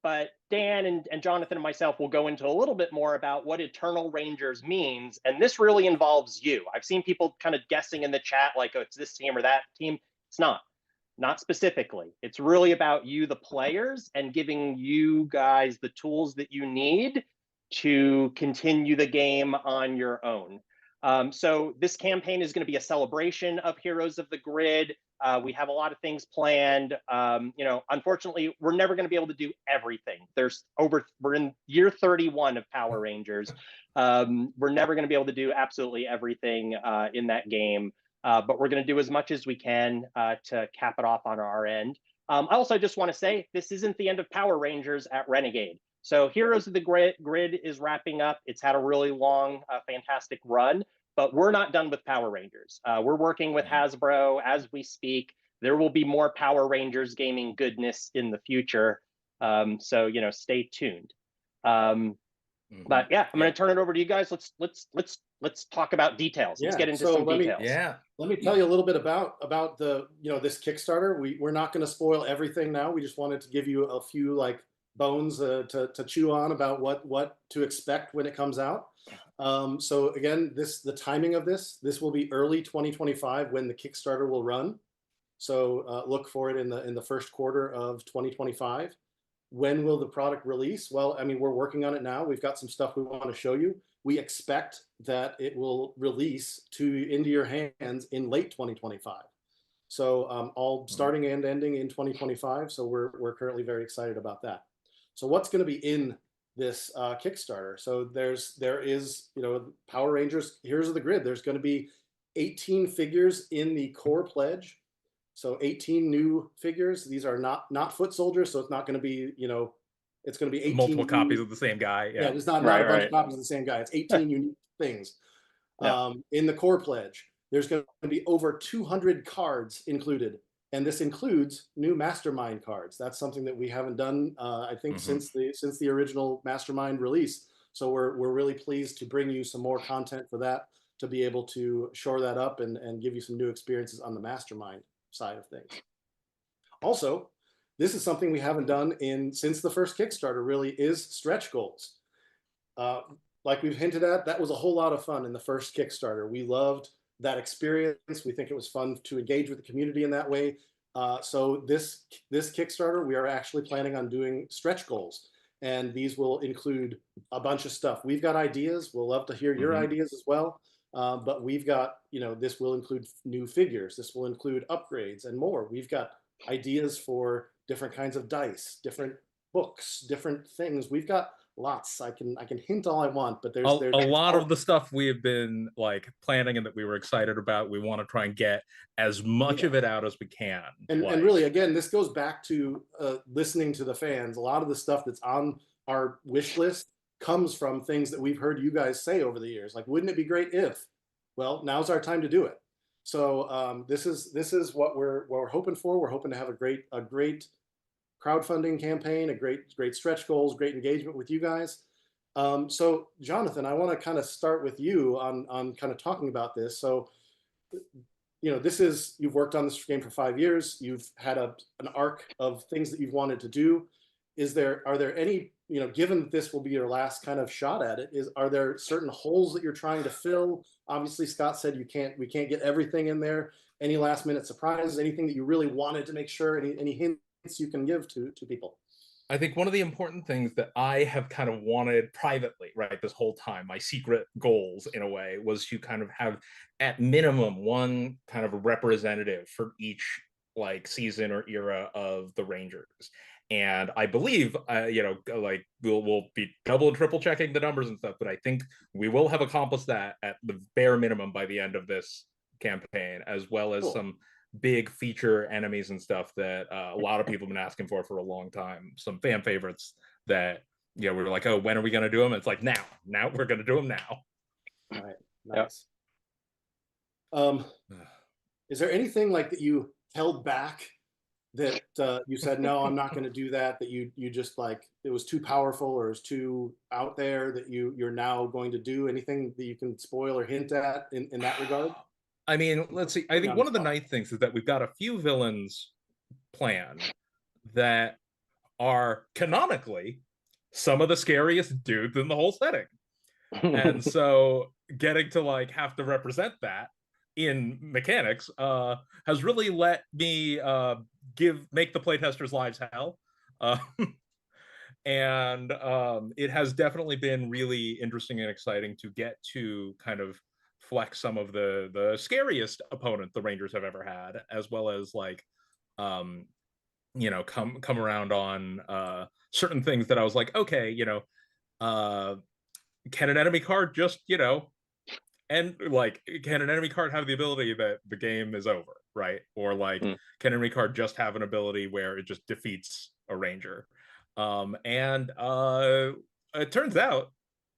But Dan and Jonathan and myself will go into a little bit more about what Eternal Rangers means. And this really involves you. I've seen people kind of guessing in the chat, like, oh, it's this team or that team. It's not specifically. It's really about you, the players, and giving you guys the tools that you need to continue the game on your own. So this campaign is going to be a celebration of Heroes of the Grid. We have a lot of things planned. Unfortunately, we're never going to be able to do everything. We're in year 31 of Power Rangers. We're never going to be able to do absolutely everything in that game. But we're going to do as much as we can to cap it off on our end. I also just want to say this isn't the end of Power Rangers at Renegade. So Heroes of the Grid is wrapping up. It's had a really long, fantastic run, but we're not done with Power Rangers. We're working with Hasbro as we speak. There will be more Power Rangers gaming goodness in the future. So stay tuned. But yeah, I'm going to turn it over to you guys. Let's talk about details. Let's get into some details. Let me tell you a little bit about the this Kickstarter. We're not going to spoil everything now. We just wanted to give you a few like bones to chew on about what to expect when it comes out. So again, the timing of this will be early 2025 when the Kickstarter will run. So look for it in the first quarter of 2025. When will the product release? Well, I mean, we're working on it now. We've got some stuff we want to show you. We expect that it will release into your hands in late 2025. So all starting and ending in 2025. So we're currently very excited about that. So what's going to be in this Kickstarter? So there is Power Rangers Heroes of the Grid. There's going to be 18 figures in the core pledge. So 18 new figures. These are not foot soldiers, so it's not going to be it's going to be 18 multiple copies of the same guy. Yeah, it's not a bunch of copies of the same guy. It's 18 unique things. In the core pledge. There's going to be over 200 cards included, and this includes new Mastermind cards. That's something that we haven't done, I think, since the original Mastermind release. So we're really pleased to bring you some more content for that, to be able to shore that up and give you some new experiences on the Mastermind side of things. Also, this is something we haven't done since the first Kickstarter, really, is stretch goals. Like we've hinted at, that was a whole lot of fun in the first Kickstarter. We loved that experience. We think it was fun to engage with the community in that way. So this Kickstarter, we are actually planning on doing stretch goals, and these will include a bunch of stuff. We've got ideas. We'll love to hear your ideas as well. But we've got, this will include new figures. This will include upgrades and more. We've got ideas for different kinds of dice, different books, different things. We've got lots. I can hint all I want, but there's a lot of the stuff we have been like planning and that we were excited about. We want to try and get as much of it out as we can. And really, again, this goes back to listening to the fans. A lot of the stuff that's on our wish list comes from things that we've heard you guys say over the years. Like, wouldn't it be great if? Well, now's our time to do it. So this is what we're hoping for. We're hoping to have a great crowdfunding campaign, a great stretch goals, great engagement with you guys. So Jonathan, I want to kind of start with you on kind of talking about this. So you've worked on this game for 5 years. You've had an arc of things that you've wanted to do. Are there any, given that this will be your last kind of shot at it, are there certain holes that you're trying to fill? Obviously, Scott said we can't get everything in there. Any last minute surprises? Anything that you really wanted to make sure? Any hints you can give to people? I think one of the important things that I have kind of wanted privately, right, this whole time, my secret goals in a way, was to kind of have at minimum one kind of representative for each like season or era of the Rangers. And I believe, like we'll be double and triple checking the numbers and stuff, but I think we will have accomplished that at the bare minimum by the end of this campaign, as well as some big feature enemies and stuff that a lot of people have been asking for a long time. Some fan favorites that we were like, oh, when are we going to do them? It's like now we're going to do them now. All right, nice. Is there anything like that you held back that you said, no, I'm not going to do that, that you just like, it was too powerful or it's too out there that you're now going to do? Anything that you can spoil or hint at in that regard? I mean, let's see. I think one of the nice things is that we've got a few villains planned that are canonically some of the scariest dudes in the whole setting. And so getting to like have to represent that in mechanics has really let me make the playtesters' lives hell. And it has definitely been really interesting and exciting to get to kind of flex some of the scariest opponent the Rangers have ever had, as well as like come around on certain things that I was like, okay, can an enemy card just and like, can an enemy card have the ability that the game is over, right? Or like, can an enemy card just have an ability where it just defeats a Ranger? And it turns out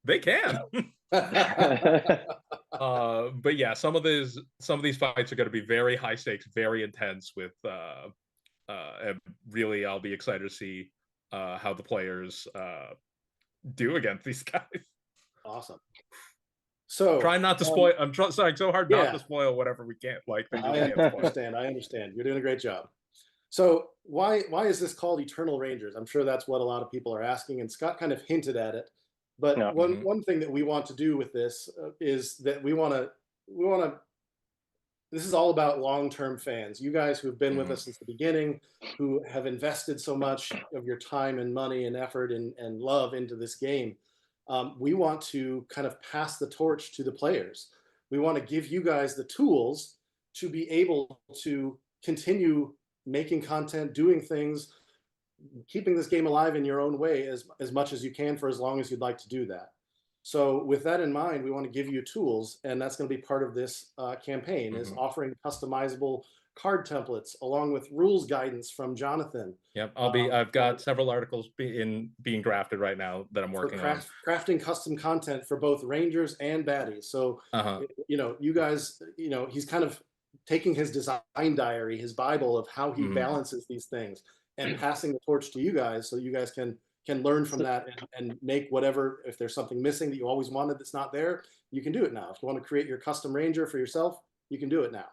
they can. But yeah, some of these fights are going to be very high stakes, very intense. With and really, I'll be excited to see how the players do against these guys. Awesome. So try not to spoil. I'm trying so hard not to spoil whatever we can. Like, I understand. You're doing a great job. So why is this called Eternal Rangers? I'm sure that's what a lot of people are asking, and Scott kind of hinted at it. But one thing that we want to do with this is that we want to. This is all about long-term fans. You guys who've been with us since the beginning, who have invested so much of your time and money and effort and love into this game. We want to kind of pass the torch to the players. We want to give you guys the tools to be able to continue making content, doing things, keeping this game alive in your own way as much as you can for as long as you'd like to do that. So with that in mind, we want to give you tools, and that's going to be part of this campaign, is offering customizable card templates along with rules guidance from Jonathan. Yep, I've got several articles being drafted right now that I'm working on. Crafting custom content for both Rangers and baddies. So you guys, he's kind of taking his design diary, his Bible of how he balances these things, and passing the torch to you guys, so you guys can learn from that and make whatever. If there's something missing that you always wanted that's not there, you can do it now. If you want to create your custom Ranger for yourself, you can do it now.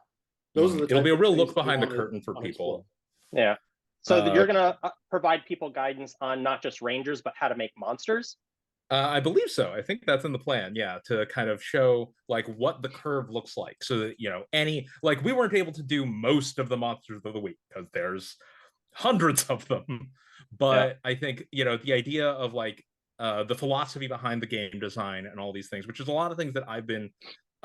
Those are the it'll be a real look behind the curtain for people. Yeah. So you're going to provide people guidance on not just Rangers, but how to make monsters? I believe so. I think that's in the plan. Yeah, to kind of show like what the curve looks like, so that we weren't able to do most of the monsters of the week because there's hundreds of them. But I think the idea of like the philosophy behind the game design and all these things, which is a lot of things that I've been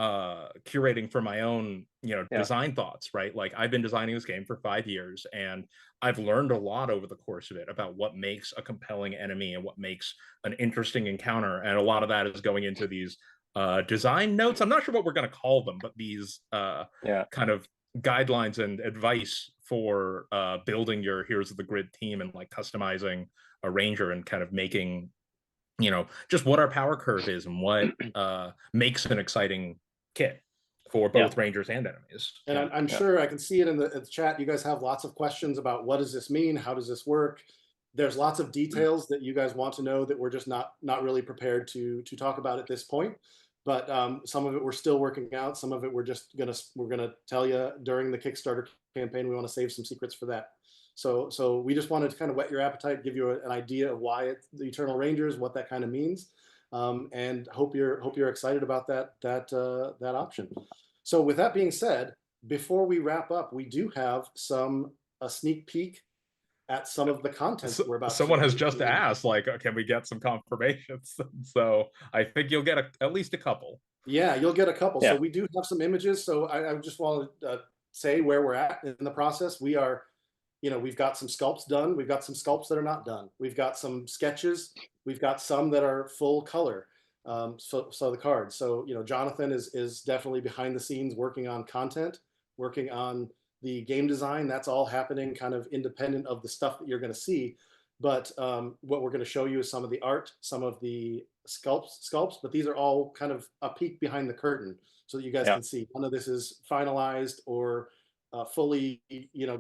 curating for my own design thoughts, right? Like, I've been designing this game for 5 years, and I've learned a lot over the course of it about what makes a compelling enemy and what makes an interesting encounter, and a lot of that is going into these design notes. I'm not sure what we're going to call them, but these kind of guidelines and advice for building your Heroes of the Grid team and like customizing a Ranger and kind of making just what our power curve is and what makes an exciting kit for both Rangers and enemies. And I'm sure I can see it in the chat. You guys have lots of questions about what does this mean? How does this work? There's lots of details that you guys want to know that we're just not really prepared to talk about at this point. But some of it we're still working out. Some of it we're gonna tell you during the Kickstarter campaign. We want to save some secrets for that. So we just wanted to kind of whet your appetite, give you an idea of why it's the Eternal Rangers, what that kind of means, and hope you're excited about that option. So with that being said, before we wrap up, we do have a sneak peek at some of the content that we're about. Someone has just asked, like, can we get some confirmations? So I think you'll get at least a couple. Yeah, you'll get a couple. Yeah. So we do have some images. So I just want to say where we're at in the process. We are, we've got some sculpts done. We've got some sculpts that are not done. We've got some sketches. We've got some that are full color. So the cards. So, Jonathan is definitely behind the scenes working on content, working on the game design. That's all happening kind of independent of the stuff that you're going to see. But what we're going to show you is some of the art, some of the sculpts, but these are all kind of a peek behind the curtain so that you guys can see. None of this is finalized or fully,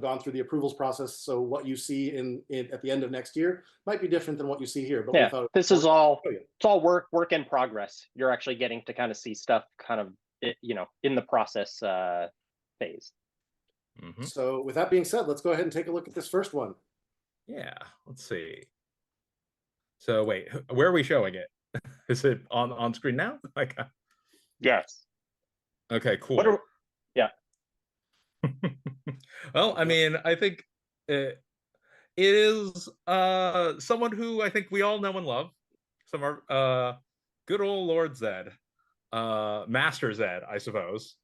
gone through the approvals process. So what you see at the end of next year might be different than what you see here. But yeah, we thought this is all it's all work in progress. You're actually getting to kind of see stuff kind of in the process phase. Mm-hmm. So with that being said, let's go ahead and take a look at this first one. Yeah, let's see. So wait, where are we showing it? Is it on screen now? Like, yes. Okay, cool. Yeah. Well, I mean, I think it is someone who I think we all know and love. Some are good old Lord Zed, Master Zed, I suppose.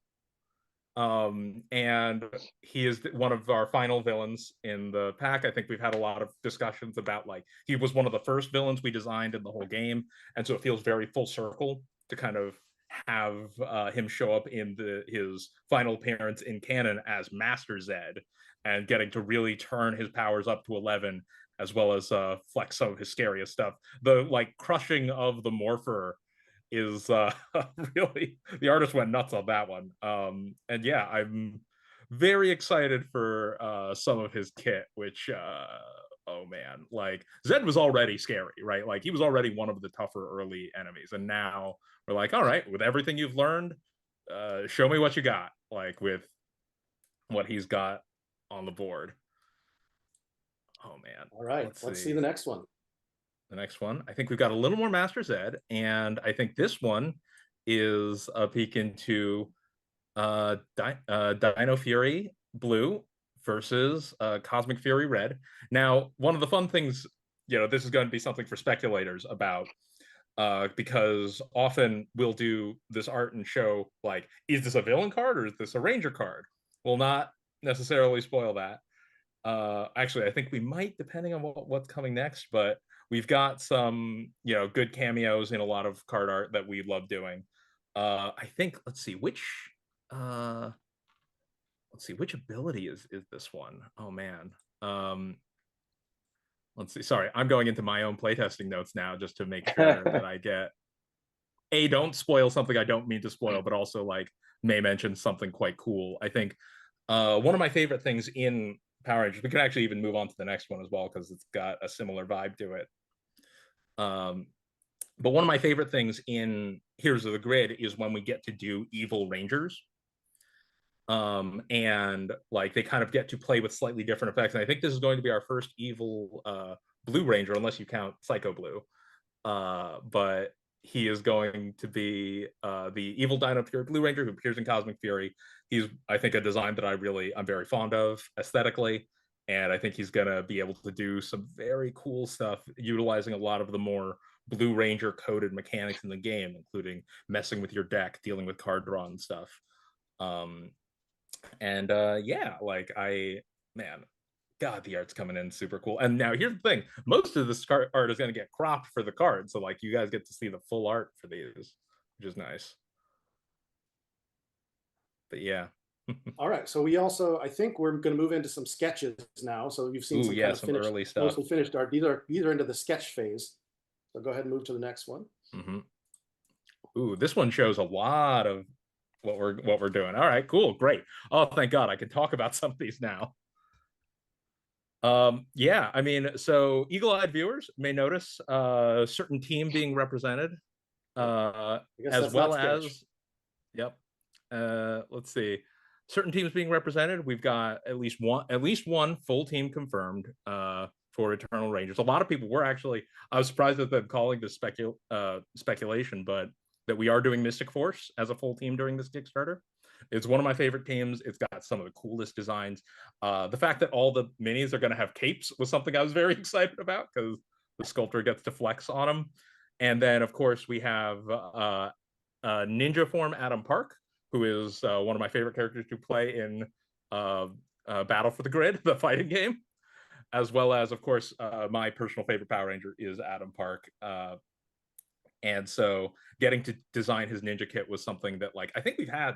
And he is one of our final villains in the pack. I think we've had a lot of discussions about, like, he was one of the first villains we designed in the whole game, and so it feels very full circle to kind of have him show up in his final appearance in canon as Master Zed, and getting to really turn his powers up to 11, as well as flex some of his scariest stuff. The like crushing of the Morpher is really, the artist went nuts on that one. And yeah, I'm very excited for some of his kit, which oh man, like Zed was already scary, right? Like he was already one of the tougher early enemies, and now we're like, all right, with everything you've learned, show me what you got, like with what he's got on the board. Oh man. All right, let's see the next one. The next one, I think we've got a little more Master Zed, and I think this one is a peek into Dino Fury Blue versus Cosmic Fury Red. Now, one of the fun things, this is going to be something for speculators about, because often we'll do this art and show, like, is this a villain card or is this a ranger card? We'll not necessarily spoil that. Actually, I think we might, depending on what's coming next, but we've got some, good cameos in a lot of card art that we love doing. I think, let's see which ability is this one? Oh man. Let's see. Sorry, I'm going into my own playtesting notes now just to make sure that I get don't spoil something I don't mean to spoil, but also like may mention something quite cool. I think one of my favorite things in Power Rangers, we can actually even move on to the next one as well because it's got a similar vibe to it. But one of my favorite things in Heroes of the Grid is when we get to do evil Rangers. And like they kind of get to play with slightly different effects. And I think this is going to be our first evil Blue Ranger, unless you count Psycho Blue. But he is going to be the evil Dino Fury Blue Ranger who appears in Cosmic Fury. He's, I think, a design that I'm very fond of aesthetically. And I think he's going to be able to do some very cool stuff, utilizing a lot of the more Blue Ranger coded mechanics in the game, including messing with your deck, dealing with card draw and stuff. Yeah, like man, God, the art's coming in super cool. And now here's the thing, most of this art is going to get cropped for the card, so like you guys get to see the full art for these, which is nice. But yeah. All right, so we also, I think we're going to move into some sketches now. So you've seen some early stuff, mostly finished art. These are into the sketch phase. So go ahead and move to the next one. Ooh, this one shows a lot of what we're doing. All right, cool, great. Oh, thank God, I can talk about some of these now. Yeah, I mean, so eagle-eyed viewers may notice a certain team being represented, as well as, yep. Let's see, certain teams being represented. We've got at least one full team confirmed for Eternal Rangers. A lot of people were actually, I was surprised at them calling this speculation, but that we are doing Mystic Force as a full team during this Kickstarter. It's one of my favorite teams. It's got some of the coolest designs. The fact that all the minis are going to have capes was something I was very excited about because the sculptor gets to flex on them. And then, of course, we have ninja form Adam Park, who is one of my favorite characters to play in Battle for the Grid, the fighting game, as well as, of course, my personal favorite Power Ranger is Adam Park. And so getting to design his ninja kit was something that, like, I think we've had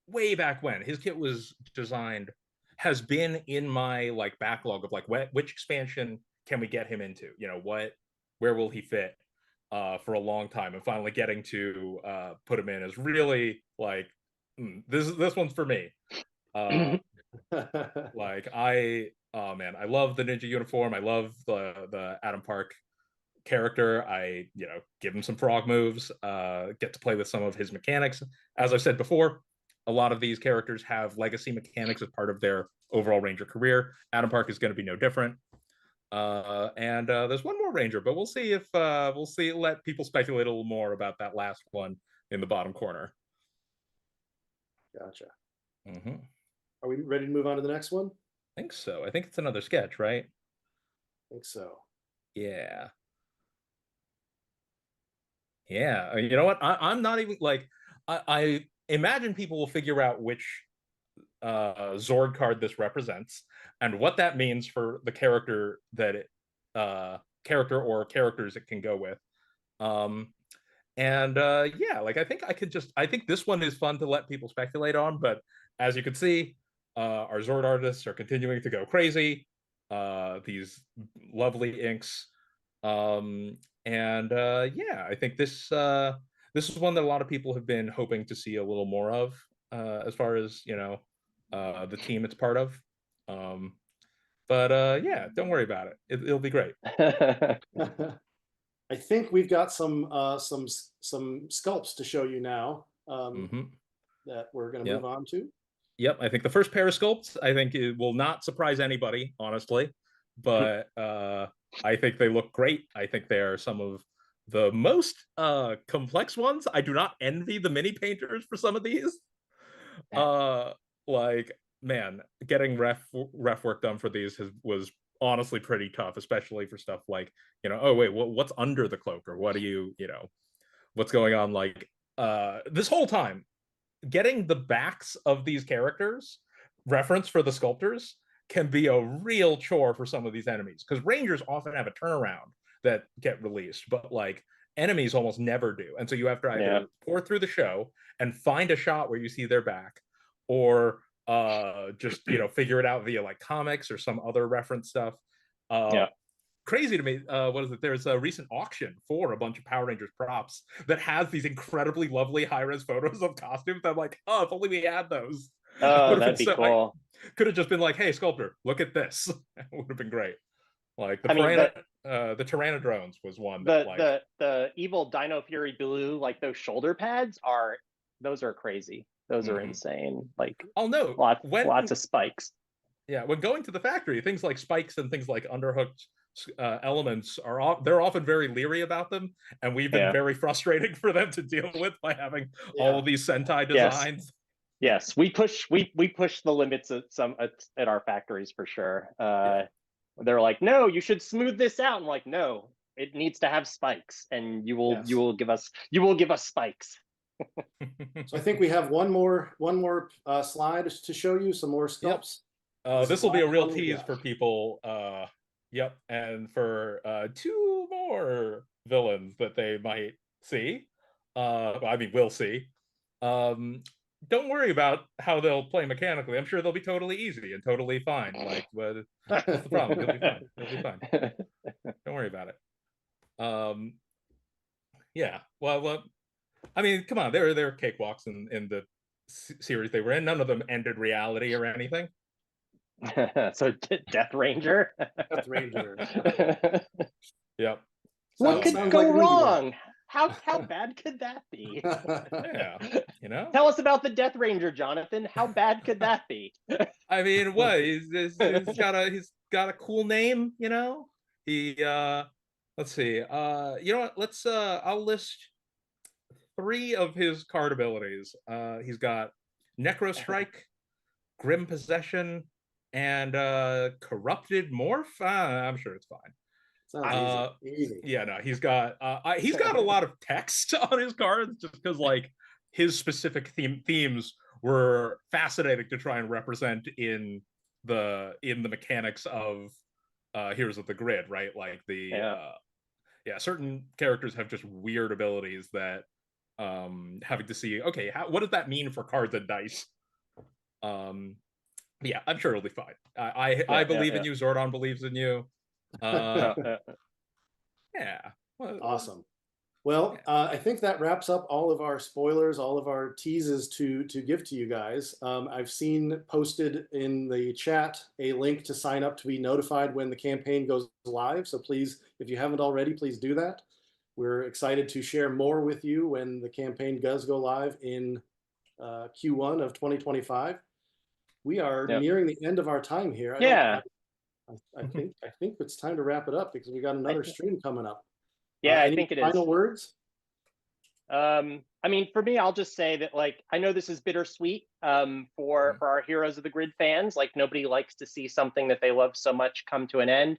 way back when. His kit was designed, has been in my like backlog of like which expansion can we get him into? You know, where will he fit? For a long time, and finally getting to put him in is really like this one's for me. Like oh man, I love the ninja uniform. I love the Adam Park character. I give him some frog moves, get to play with some of his mechanics. As I've said before, a lot of these characters have legacy mechanics as part of their overall Ranger career. Adam Park is going to be no different. And there's one more Ranger, but we'll see if let people speculate a little more about that last one in the bottom corner. Gotcha. Mm-hmm. Are we ready to move on to the next one? I think so. I think it's another sketch, right? I think so. Yeah. Yeah. You know what? I'm not even like, I imagine people will figure out which Zord card this represents and what that means for the character that it character or characters it can go with. And yeah, like I think this one is fun to let people speculate on, but as you can see, our Zord artists are continuing to go crazy. These lovely inks. And yeah, I think this is one that a lot of people have been hoping to see a little more of, as far as the team it's part of. But yeah, don't worry about it. It'll be great. I think we've got some sculpts to show you now, that we're going to move on to. Yep, I think the first pair of sculpts, I think it will not surprise anybody, honestly, but I think they look great. I think they are some of the most complex ones. I do not envy the mini painters for some of these. Like, man, getting ref work done for these was honestly pretty tough, especially for stuff like, oh wait, what's under the cloak, or what do you what's going on? Like, this whole time, getting the backs of these characters referenced for the sculptors can be a real chore for some of these enemies, because Rangers often have a turnaround that get released, but like enemies almost never do. And so you have to either pour through the show and find a shot where you see their back, or just figure it out via like comics or some other reference stuff. Crazy to me. What is it? There's a recent auction for a bunch of Power Rangers props that has these incredibly lovely high-res photos of costumes. I'm like, oh, if only we had those. Oh, that'd be cool. Could have just been like, hey, sculptor, look at this. It would have been great. Like the Tyrannodrones was one that the evil Dino Fury Blue, like those shoulder pads those are crazy. Those are insane. Like, I'll note lots of spikes. Yeah, when going to the factory, things like spikes and things like underhooked elements they're often very leery about them, and we've been very frustrating for them to deal with by having all of these Sentai designs. Yes, we push the limits at our factories for sure. They're like, no, you should smooth this out. I'm like, no, it needs to have spikes, and you will give us spikes. So I think we have one more slide to show you some more sculpts. This will be a real tease for people. And for 2 more villains that they might see. I mean, we'll see. Don't worry about how they'll play mechanically. I'm sure they'll be totally easy and totally fine. Like, what's the problem? You'll be fine. You'll be fine. Don't worry about it. Yeah. Well, I mean, come on. There are cakewalks in the series they were in. None of them ended reality or anything. So Death Ranger. Death Ranger. Yep. What could go wrong? How bad could that be? Yeah, Tell us about the Death Ranger, Jonathan. How bad could that be? I mean, what? He's got a cool name, He let's see. You know what? Let's I'll list 3 of his card abilities. He's got Necro Strike, Grim Possession, and Corrupted Morph. I'm sure it's fine. Sounds easy. Yeah, no, he's got a lot of text on his cards, just because like his specific themes were fascinating to try and represent in the mechanics of Heroes of the Grid, right? Like certain characters have just weird abilities that having to see, okay, what does that mean for cards and dice? Yeah, I'm sure it'll be fine. I believe in you. Zordon believes in you. Yeah. Well, awesome. Well, I think that wraps up all of our spoilers, all of our teases to give to you guys. I've seen posted in the chat a link to sign up to be notified when the campaign goes live. So please, if you haven't already, please do that. We're excited to share more with you when the campaign does go live in Q1 of 2025. We are nearing the end of our time here. I think it's time to wrap it up because we got another stream coming up. Yeah, I think it is. Final words? I mean, for me, I'll just say that, like, I know this is bittersweet for our Heroes of the Grid fans. Like, nobody likes to see something that they love so much come to an end.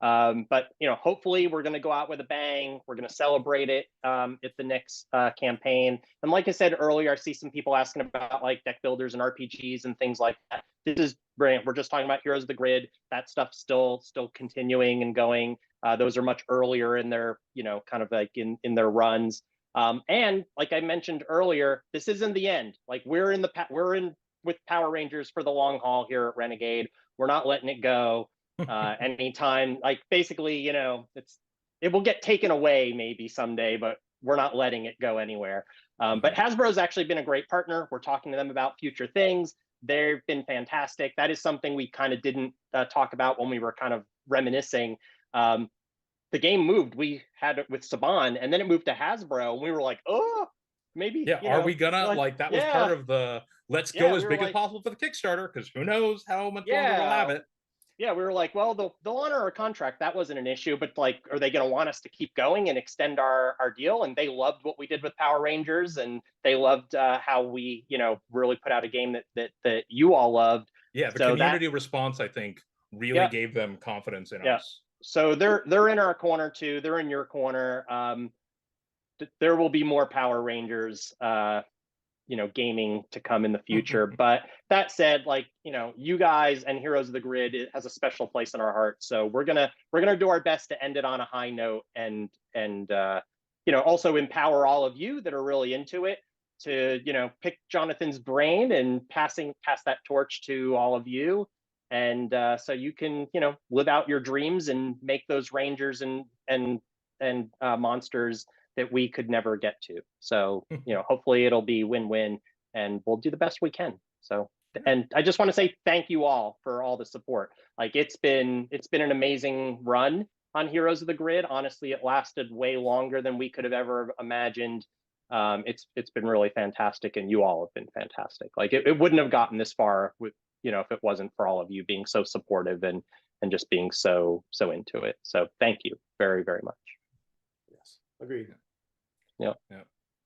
But, you know, hopefully we're going to go out with a bang. We're going to celebrate it at the next campaign. And like I said earlier, I see some people asking about like deck builders and RPGs and things like that. This is brilliant. We're just talking about Heroes of the Grid. That stuff's still continuing and going. Those are much earlier in their, you know, kind of like in their runs. And like I mentioned earlier, this isn't the end. Like we're in with Power Rangers for the long haul here at Renegade. We're not letting it go anytime. Like basically, you know, it will get taken away maybe someday, but we're not letting it go anywhere. But Hasbro's actually been a great partner. We're talking to them about future things. They've been fantastic. That is something we kind of didn't talk about when we were kind of reminiscing. The game moved. We had it with Saban, and then it moved to Hasbro, and we were like, oh, maybe. Yeah, are we gonna like that? Was part of the let's go as big as possible for the Kickstarter, because who knows how much longer we'll have it. Yeah, we were like, well, they'll honor our contract. That wasn't an issue, but like, are they going to want us to keep going and extend our deal? And they loved what we did with Power Rangers, and they loved how we, you know, really put out a game that you all loved. Yeah, the community response, I think, really gave them confidence in us. So they're in our corner too. They're in your corner. There will be more Power Rangers, you know, gaming to come in the future. But that said, like, you know, you guys and Heroes of the Grid, it has a special place in our heart. So we're gonna do our best to end it on a high note, and you know, also empower all of you that are really into it to, you know, pick Jonathan's brain and pass that torch to all of you. And so you can, you know, live out your dreams and make those Rangers and monsters that we could never get to. So, you know, hopefully it'll be win-win, and we'll do the best we can. So, and I just want to say thank you all for all the support. Like it's been an amazing run on Heroes of the Grid. Honestly, it lasted way longer than we could have ever imagined. It's been really fantastic, and you all have been fantastic. Like it wouldn't have gotten this far with, you know, if it wasn't for all of you being so supportive and just being so into it. So thank you very, very much. Yes, agreed. Yeah.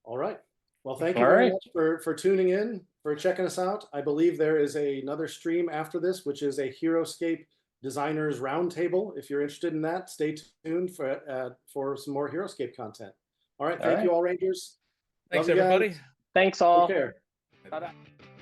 All right. Well, thank you very much for tuning in, for checking us out. I believe there is another stream after this, which is a HeroScape Designers Roundtable. If you're interested in that, stay tuned for some more HeroScape content. All right. Thank you all, Rangers. Thanks, everybody. Thanks all. Take care. Bye-bye.